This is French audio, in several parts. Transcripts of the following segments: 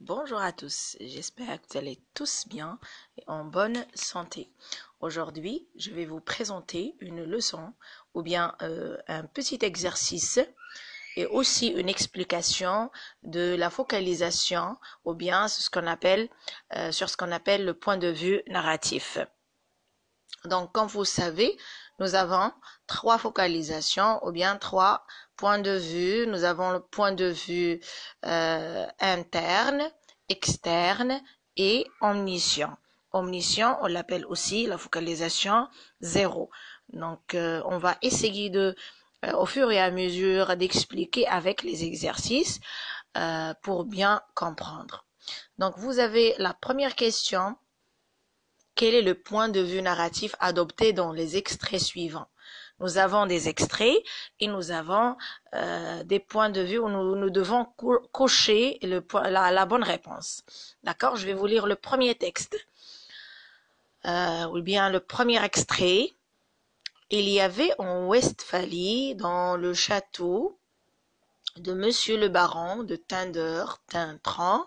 Bonjour à tous, j'espère que vous allez tous bien et en bonne santé. Aujourd'hui, je vais vous présenter une leçon ou bien un petit exercice et aussi une explication de la focalisation ou bien sur ce qu'on appelle le point de vue narratif. Donc, comme vous savez, nous avons trois focalisations ou bien trois points de vue. Nous avons le point de vue interne, externe et omniscient. Omniscient, on l'appelle aussi la focalisation 0. Donc, on va essayer au fur et à mesure d'expliquer avec les exercices pour bien comprendre. Donc, vous avez la première question. Quel est le point de vue narratif adopté dans les extraits suivants? Nous avons des extraits et nous avons des points de vue où nous devons cocher la bonne réponse. D'accord? Je vais vous lire le premier texte ou bien le premier extrait. Il y avait en Westphalie, dans le château de Monsieur le Baron de Tintran,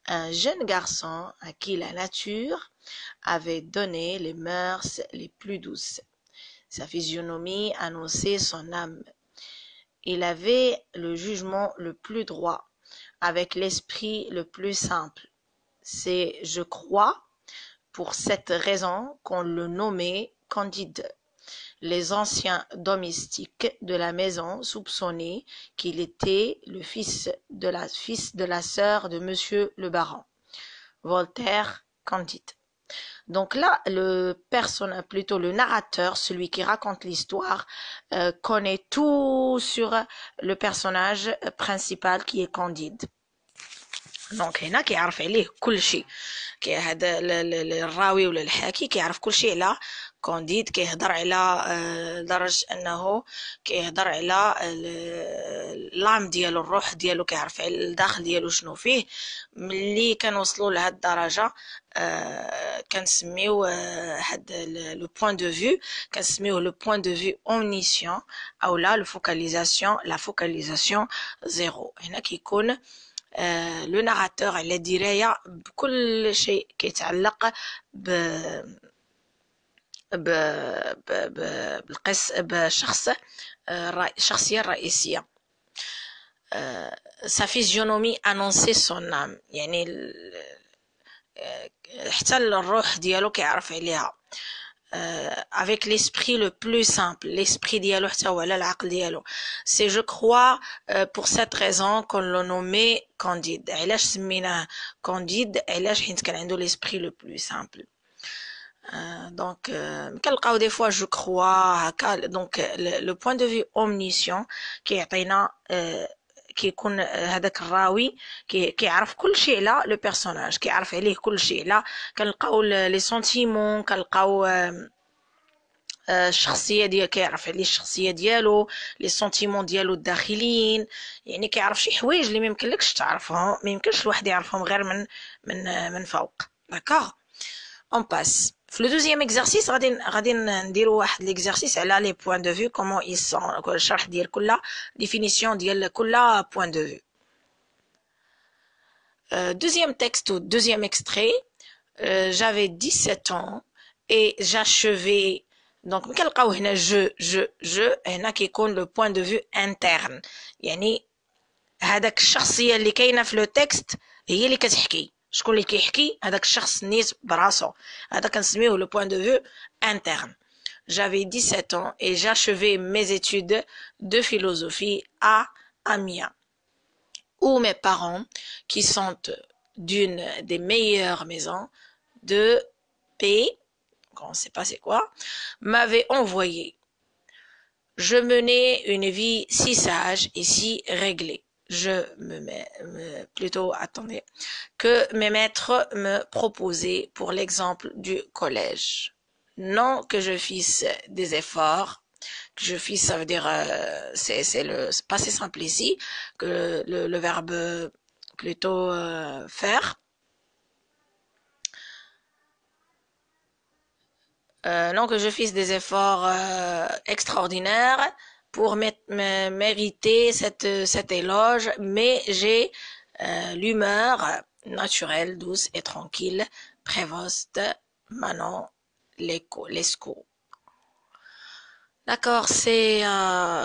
un jeune garçon à qui la nature avait donné les mœurs les plus douces. Sa physionomie annonçait son âme. Il avait le jugement le plus droit, avec l'esprit le plus simple. C'est, je crois, pour cette raison qu'on le nommait Candide. Les anciens domestiques de la maison soupçonnaient qu'il était le fils de la sœur de Monsieur le Baron. Voltaire, Candide. Donc là, le narrateur, celui qui raconte l'histoire, connaît tout sur le personnage principal qui est Candide. دونك هنا كيعرف عليه كل شيء. هذا الراوي ولا الحاكي كيعرف كل شيء على كونديد. كيهضر على لدرجه انه كيهضر على اللام ديالو، الروح ديالو، كيعرف على الداخل ديالو شنو فيه. ملي كنوصلوا لهاد الدرجه كنسميو هاد لو بوين دو فيو كنسميوه لو بوين دو فيو اومنيسيون او لا لا فوكاليزاسيون زيرو. هنا كيكون لو ناراتور على درايه بكل شيء كيتعلق بالشخص الشخصيه الرئيسيه. sa physionomie annonçait son âme، يعني حتى الروح ديالو كيعرف عليها. avec l'esprit le plus simple، l'esprit ديالو حتى هو على العقل ديالو. c'est je crois pour cette raison qu'on le nommait Candide. علاش سميناه Candide؟ علاش؟ حيت كان عنده l'esprit le plus simple. donc كنلقاو des fois je crois هكا. donc le point de vue omniscient كيعطينا كيكون هذاك الراوي كيعرف كل شيء على لو بيرسوناج، كيعرف عليه كل شيء. على كنلقاو لي سونتيمون، كنلقاو الشخصيه ديال كيعرف عليه الشخصيه ديالو، لي سونتيمون ديالو الداخليين. يعني كيعرف شي حوايج اللي ما يمكنلكش تعرفهم، ما يمكنش الواحد يعرفهم غير من فوق. داكوغ اون باس. في لو دوزيام اكزرسيس غادي نديرو واحد ليكزرسيس على لي بوين دو فيو، كومون ils sont، الشرح ديال كل ديفينيسيون ديال كل بوين دو فيو. deuxième texte ou deuxième extrait. j'avais 17 ans et j'achevais. donc كنلقاو هنا je هنا كيكون لو بوين دو فيو interne، يعني هذاك الشخصيه اللي كاينه في لو تكست هي اللي كتحكي. شكون اللي كيحكي؟ هذاك الشخص نيت براسو، هذا كنسميوه لو بوين دو فيو interne. j'avais 17 ans et j'achevais mes études de philosophie à Amiens, où mes parents, qui sont d'une des meilleures maisons de paix, on ne sait pas c'est quoi, m'avaient envoyé. je menais une vie si sage et si réglée. que mes maîtres me proposaient pour l'exemple du collège. Non que je fisse des efforts, que je fisse, ça veut dire, c'est le passé simple ici, que le verbe plutôt faire. Non que je fisse des efforts extraordinaires pour mériter cet éloge, mais j'ai L'humeur naturelle, douce et tranquille prévost Manon Lescaut. D'accord, c'est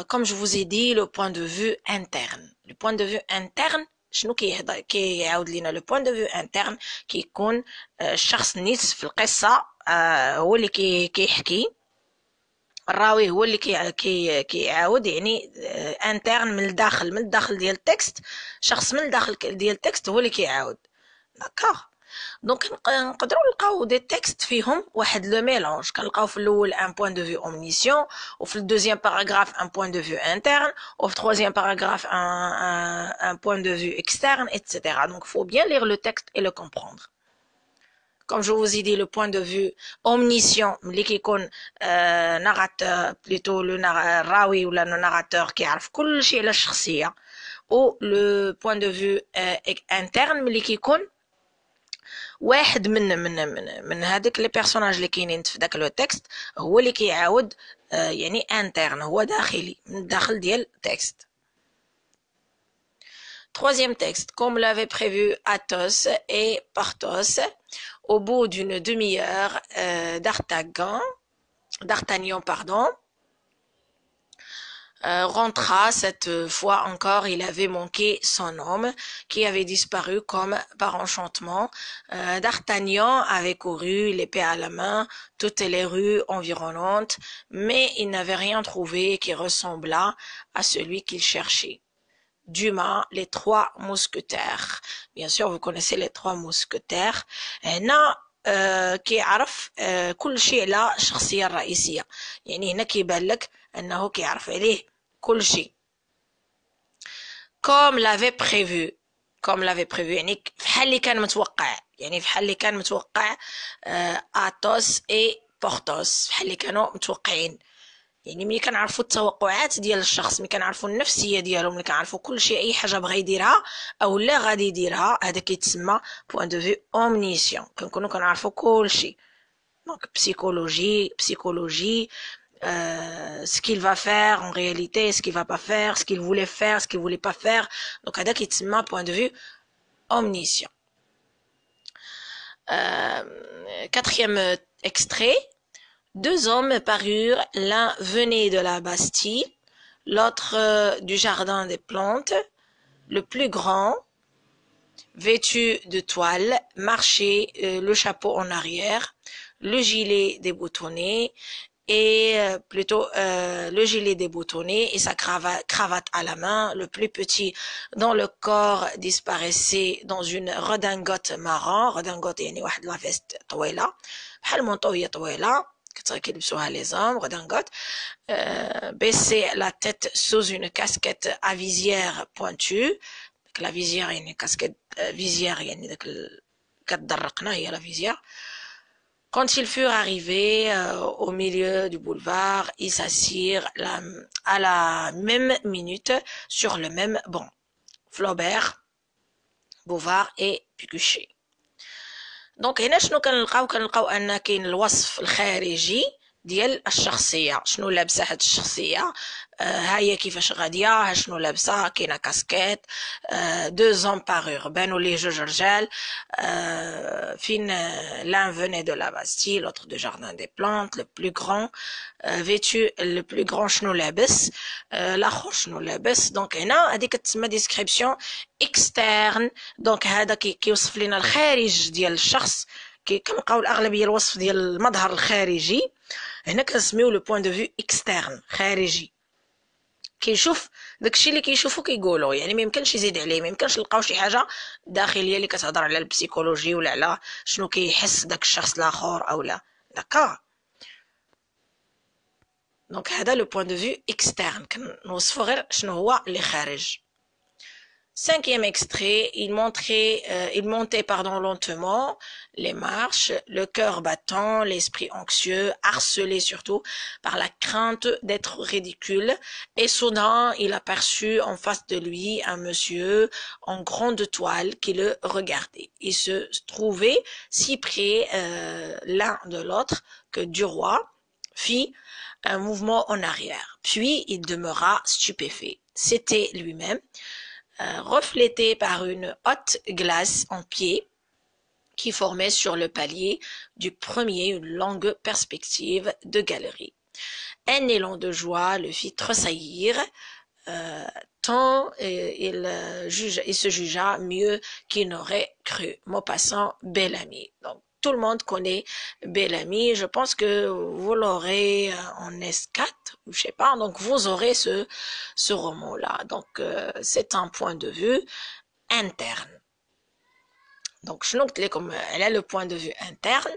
comme je vous ai dit le point de vue interne. Le point de vue interne شنو كيعاود لينا لو بوين دو فيو انترن كيكون الشخص نيت في القصه هو اللي كيحكي الراوي هو اللي كيعاود يعني انترن من الداخل ديال التكست شخص من الداخل ديال التكست هو اللي كيعاود داكوغ دونك نقدروا نلقاو دي تكست فيهم واحد لو ميلونج كنلقاو في الاول ان بوين دو فيو اومنيسيون وفي الدوزيام باراغراف ان بوين دو فيو انترن وفي التروزيام باراغراف un point de vue externe etc. donc faut bien lire le texte et le comprendre. Comme je vous ai dit, le point de vue omniscient, اللي كيكون narrateur, plutôt le راوي ولا le narrateur كيعرف كل شيء على الشخصية ou le point de vue interne اللي كيكون واحد من هذاك لي بيرسوناج اللي كاينين في داك لو تكست هو اللي كيعاود يعني انترن هو داخلي من الداخل ديال التكست. Troisième texte, comme l'avait prévu Athos et Porthos, au bout d'une demi-heure, D'Artagnan, rentra. Cette fois encore, il avait manqué son homme qui avait disparu comme par enchantement. D'Artagnan avait couru, l'épée à la main, toutes les rues environnantes, mais il n'avait rien trouvé qui ressemblât à celui qu'il cherchait. Dumas, les trois mousquetaires. Bien sûr, vous connaissez les trois mousquetaires. هنا كيعرف كل شيء على الشخصية الرئيسية. يعني هنا كيبان لك أنه كيعرف عليه كل شيء. Comme l'avait prévu. يعني بحال اللي كان متوقع. أثوس et بورثوس. بحال اللي كانوا متوقعين. يعني ملي كنعرفوا التوقعات ديال الشخص ملي كنعرفوا النفسيه ديالو ملي كنعرفوا كل شيء اي حاجه بغى يديرها او لا غادي يديرها هذا كيتسمى بوين دو فيو اومنيسيون كنكونوا كنعرفوا كل شيء دونك psychologie ce qu'il va faire en réalité ce qu'il va pas faire ce qu'il voulait faire ce qu'il voulait pas faire donc هذا كيتسمى بوين دو فيو اومنيسيون. Quatrième extrait. Deux hommes parurent, l'un venait de la Bastille, l'autre du jardin des plantes. Le plus grand, vêtu de toile, marchait le chapeau en arrière, le gilet déboutonné le gilet déboutonné et sa cravate à la main. Le plus petit dont le corps disparaissait dans une redingote marron. redingote يعني واحد la veste طويلة بحال منطوية طويلة كيلبسوها les hommes redingote baisser la tête sous une casquette à visière pointue. la visière يعني casquette visière يعني داك كتدرقنا هي la visière. Quand ils furent arrivés au milieu du boulevard, ils s'assirent à la même minute sur le même banc. Flaubert, Bouvard et Pécuchet. دونك هنا شنو كنلقاو ان كاين الوصف الخارجي ديال الشخصيه شنو لابسه هاد الشخصيه ها هي كيفاش غاديه ها شنو لابسه كاينه كاسكيت دو زون بارور بانوا لي جوج رجال فين l'un venait de la Bastille l'autre du jardin des plantes le plus grand vêtu le plus grand شنو لابس الاخر شنو لابس دونك هنا هذه كتسمى ديسكريبسيون اكسترن دونك هذا كيوصف لنا الخارج ديال الشخص كنلقاو الاغلبيه الوصف ديال المظهر الخارجي هنا كنسميو لو بوين دو فيو اكسترن خارجي كيشوف داكشي اللي كيشوفو كيقولو يعني ما يمكنش يزيد عليه ما يمكنش نلقاو شي حاجه داخليه اللي كتهضر على البسيكولوجي ولا على شنو كيحس داك الشخص الاخر او لا داكا دونك هذا لو بوين دو فيو اكسترن كنوصفو غير شنو هو اللي خارج. Cinquième extrait, il montait lentement les marches, le cœur battant, l'esprit anxieux, harcelé surtout par la crainte d'être ridicule. Et soudain, il aperçut en face de lui un monsieur en grande toile qui le regardait. Ils se trouvaient si près l'un de l'autre que Duroy fit un mouvement en arrière. Puis il demeura stupéfait. C'était lui-même. reflétée par une haute glace en pied qui formait sur le palier du premier une longue perspective de galerie. Un élan de joie le fit tressaillir, tant il se jugea mieux qu'il n'aurait cru. Maupassant, Bel-Ami. Donc, tout le monde connaît Bel-Ami. Je pense que vous l'aurez en S4, je sais pas. Donc, vous aurez ce roman-là. Donc, c'est un point de vue interne. Donc, je note comme elle a le point de vue interne.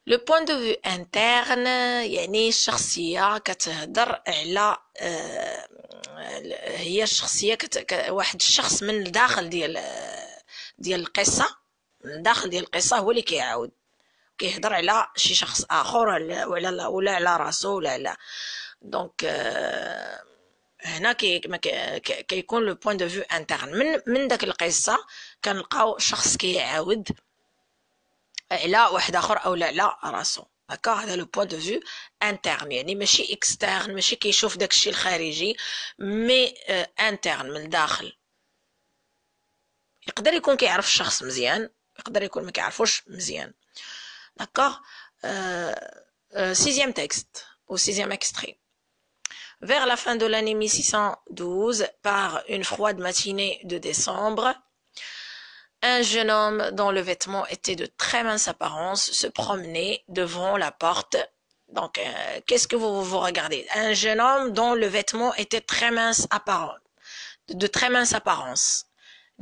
Le point de vue interne يعني الشخصية كتهدر على هي الشخصية واحد الشخص من الداخل ديال القصة، من الداخل ديال القصة هو اللي كيعاود كيهضر على شي شخص آخر ولا على راسو ولا على دونك هنا كيكون لو بوين دو فيو انترن من داك القصة كنلقاو شخص كيعاود على واحد اخر او على راسو هكا. هذا لو بوين دو فيو انترن يعني ماشي اكسترن، ماشي كيشوف داك الشيء الخارجي مي انترن من الداخل. يقدر يكون كيعرف الشخص مزيان، يقدر يكون ما كيعرفوش مزيان. D'accord. Sixième texte ou sixième extrait. Vers la fin de l'année 1612, par une froide matinée de décembre, un jeune homme dont le vêtement était de très mince apparence se promenait devant la porte. Donc, qu'est-ce que vous regardez? Un jeune homme dont le vêtement était très mince apparence, de très mince apparence.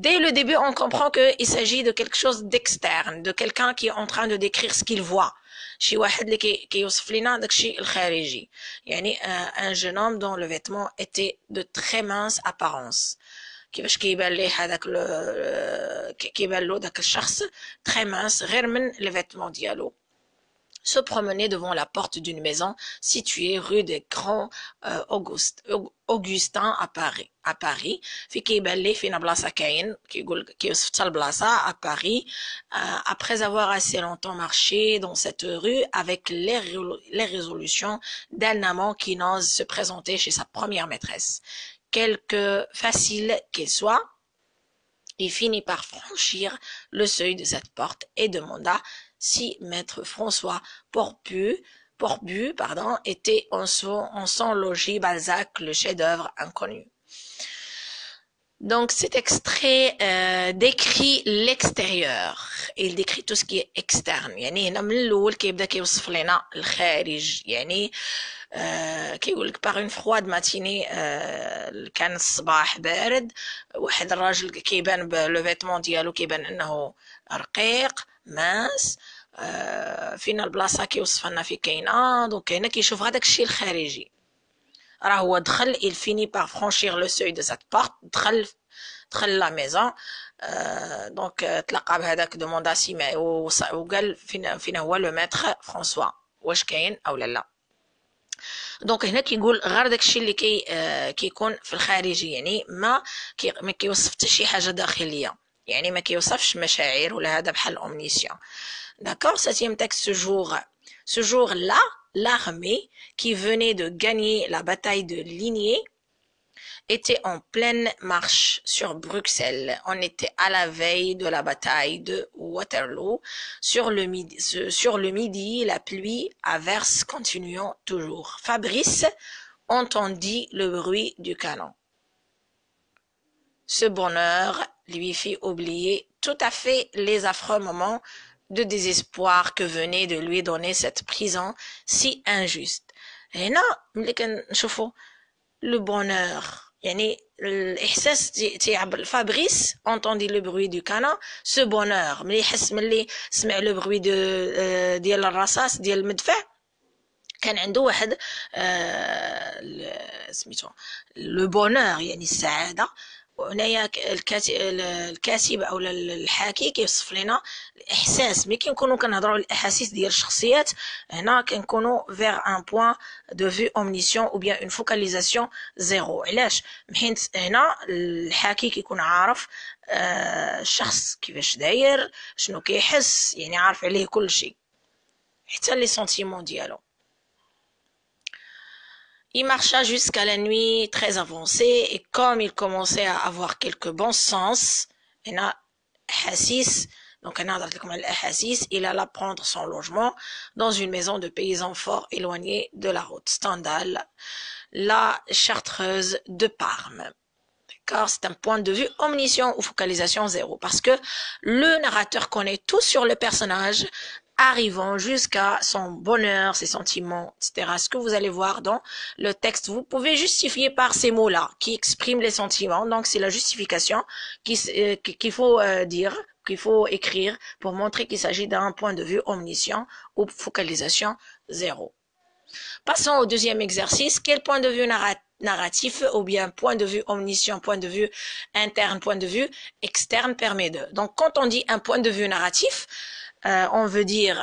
Dès le début, on comprend qu'il s'agit de quelque chose d'externe, de quelqu'un qui est en train de décrire ce qu'il voit. شي واحد اللي كيوصف لنا داكشي الخارجي. يعني un jeune homme dont le vêtement était de très mince apparence. كيفاش كيبان ليه هذاك كيبان له داك الشخص très mince غير من les vêtements ديالو. Se promener devant la porte d'une maison située rue des Grands Augustins à Paris. في كيبان ليه فين بلاصة كاين كيقول كيوصف حتى البلاصة à Paris après avoir assez longtemps marché dans cette rue avec les résolutions d'un amant qui n'ose se présenter chez sa première maîtresse. Quelque facile qu'elle soit, il finit par franchir le seuil de cette porte et demanda si maître François Porbu était en son logis Balzac, le chef-d'œuvre inconnu. Donc cet extrait décrit l'extérieur. Il décrit tout ce qui est externe. يعني هنا من الأول كيبدا كيوصف لنا الخارج. يعني كيقولك باغ اون فرواد ماتيني كان الصباح بارد، واحد الراجل كيبان بلو فيتمون ديالو كيبان انه رقيق ماس. فينا البلاصه كيوصف لنا في كاينه. دونك هنا كيشوف هذاك الشيء الخارجي. راه هو دخل il finit par franchir le seuil de cette porte. دخل لا ميزون. دونك تلاقى بهذاك دوموندا سي وقال فين هو لو ماتر فرانسوا واش كاين او لا. دونك هنا كيقول غير داكشي اللي كيكون في الخارجي. يعني ما كيوصف حتى شي حاجه داخليه. يعني ما كيوصفش مشاعر ولا هذا بحال اومنيسيون. D'accord, septième texte, ce jour-là, l'armée qui venait de gagner la bataille de Ligné était en pleine marche sur Bruxelles. On était à la veille de la bataille de Waterloo. Sur le midi, la pluie averse continuant toujours. Fabrice entendit le bruit du canon. Ce bonheur lui fit oublier tout à fait les affreux moments de désespoir que venait de lui donner cette prison si injuste. هنا ملي كنشوفوا le bonheur يعني الإحساس تيعبر. فابريس entendit le bruit du canon. ce bonheur ملي يحس ملي سمع le bruit ديال الرصاص ديال المدفع كان عنده واحد سميتو le bonheur يعني السعادة. وهنايا الكاتب او الحاكي كيوصف لنا الاحساس. ملي كنكونوا كنهضروا على الاحاسيس ديال الشخصيات هنا كنكونوا vers un point de vue omniscient ou bien une focalisation zéro. علاش؟ حيت هنا الحاكي كيكون عارف الشخص كيفاش داير شنو كيحس. يعني عارف عليه كل شيء حتى لي سنتيمون ديالو. Il marcha jusqu'à la nuit très avancée et comme il commençait à avoir quelques bons sens, il alla prendre son logement dans une maison de paysans fort éloignée de la route. Stendhal, la chartreuse de Parme. Car c'est un point de vue omniscient ou focalisation zéro, parce que le narrateur connaît tout sur le personnage, arrivant jusqu'à son bonheur, ses sentiments, etc. Ce que vous allez voir dans le texte, vous pouvez justifier par ces mots-là qui expriment les sentiments. Donc c'est la justification qu'il faut dire, qu'il faut écrire pour montrer qu'il s'agit d'un point de vue omniscient ou focalisation zéro. Passons au deuxième exercice. Quel point de vue narratif ou bien point de vue omniscient, point de vue interne, point de vue externe permet de. Donc quand on dit un point de vue narratif, on veut dire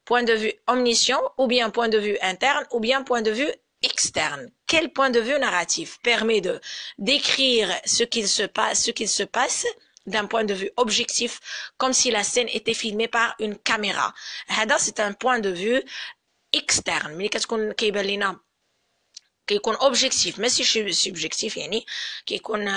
point de vue omniscient ou bien point de vue interne ou bien point de vue externe. Quel point de vue narratif permet de d'écrire ce qu'il se passe d'un point de vue objectif, comme si la scène était filmée par une caméra. هذا c'est un point de vue externe. ملي كتكون كيبان لينا كيكون اوبجيكتيف ماشي سوبجيكتيف، يعني كيكون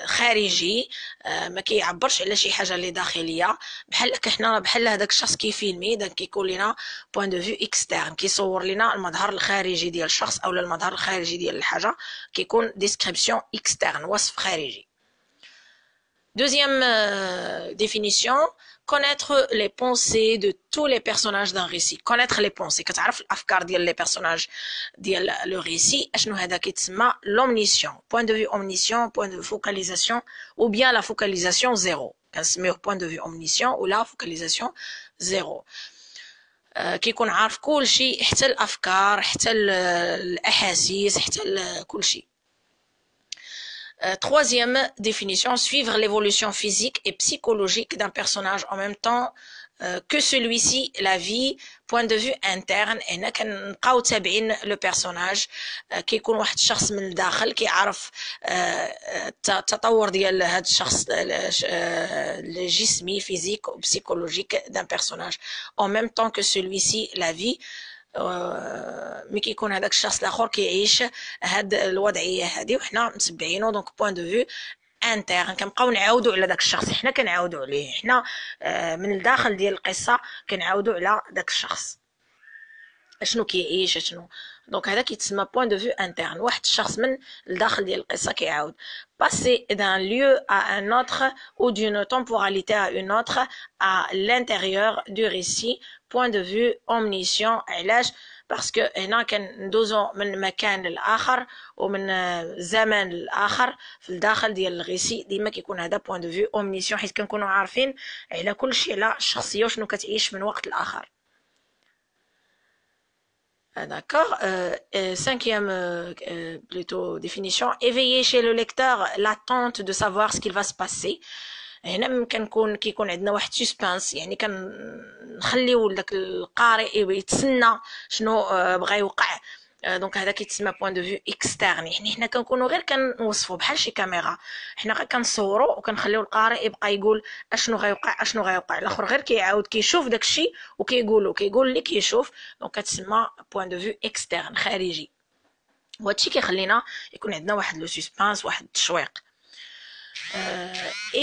خارجي، ما كيعبرش على شي حاجه اللي داخليه، بحال هذاك الشخص كيفيلمي، داك كيكون لينا بوين دو فيو اكسترن، كيصور لينا المظهر الخارجي ديال الشخص او المظهر الخارجي ديال الحاجه، كيكون ديسكريبسيون اكسترن، وصف خارجي. Deuxième définition, connaître les pensées de tous les personnages d'un récit. Connaître les pensées. كتعرف الأفكار ديال les personnages ديال le récit. أشنو هذا كيتسمى l'omniscient. Point de vue omniscient, point de vue focalisation, ou bien la focalisation zéro. كنسميوه point de vue omniscient ou la focalisation zéro. كيكون عارف كل شيء، حتى الأفكار، حتى الأحاسيس، حتى كل شيء. Troisième définition, suivre l'évolution physique et psychologique d'un personnage en même temps que celui-ci, la vie, point de vue interne. هنا كنبقاو تابعين لو بيرسوناج، كيكون واحد الشخص من الداخل كيعرف التطور ديال هذا الشخص الجسمي فيزيك و psychologique d'un personnage en même temps que celui-ci, la vie. مي كيكون هذاك الشخص الاخر كيعيش هاد الوضعيه هذه وحنا متبعينه. دونك بوين دو فيو انترن، كنبقاو نعاودوا على داك الشخص، حنا كنعاودوا عليه، حنا من الداخل ديال القصه كنعاودوا على داك الشخص اشنو كيعيش اشنو. دونك هذا كيتسمى بوين دو فيو انترن، واحد الشخص من الداخل ديال القصه كيعاود. passer d'un lieu à un autre ou d'une temporalité à une autre à l'intérieur du récit, point de vue omniscient. علاش؟ باسكو هنا كندوزو من مكان لآخر ومن زمن لآخر في الداخل ديال الغيسي، ديما كيكون هذا بوين دو فيو اومنيسيون، حيت كنكونوا عارفين على كل شيء، على الشخصيه وشنو كتعيش من وقت لآخر. D'accord. Cinquième plutôt définition, éveiller chez le lecteur l'attente de savoir ce qu'il va se passer. هنا كيكون عندنا واحد سسبانس، يعني كنخليو داك القارئ يتسنى شنو بغى يوقع. دونك هذا كيتسمى بوين دو فيو اكسترن، يعني حنا كنكونوا غير كنوصفوا بحال شي كاميرا، حنا غير كنصوروا وكنخليو القارئ يبقى يقول اشنو غيوقع اشنو غيوقع، الاخر غير كيعاود كيشوف داك الشيء وكيقول اللي كيشوف. دونك كتسمى بوين دو فيو اكسترن، خارجي. وهادشي كيخلينا يكون عندنا واحد لو سسبانس، واحد التشويق.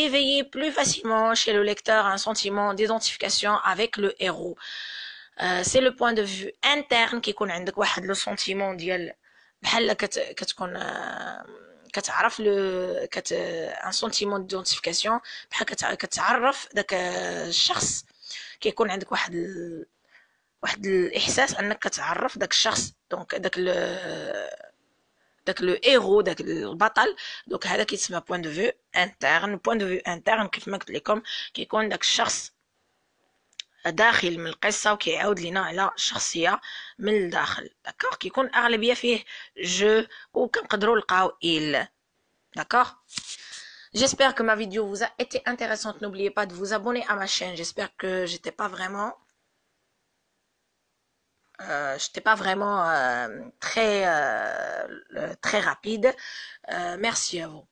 éveiller plus facilement chez le lecteur un sentiment d'identification avec le héros. C'est le point de vue interne كيكون عندك واحد لو سونتيمون ديال بحال كتكون كتعرف ان سونتيمون ديدونتيفيكاسيون، بحال كتعرف داك الشخص، كيكون عندك واحد الاحساس انك كتعرف داك الشخص. دونك داك لو هيرو، داك البطل. دونك هذا كيتسمى بوين دو فيو انترن. بوين دو فيو انترن كيف ما قلت لكم كيكون داك الشخص داخل من القصه وكيعاود لينا على الشخصيه من الداخل. داكوغ، كيكون اغلبيه فيه جو وكنقدروا نلقاو il. D'accord. J'espère que ma vidéo vous a été intéressante. N'oubliez pas de vous abonner à ma chaîne. J'espère que j'étais pas vraiment très rapide. Merci à vous.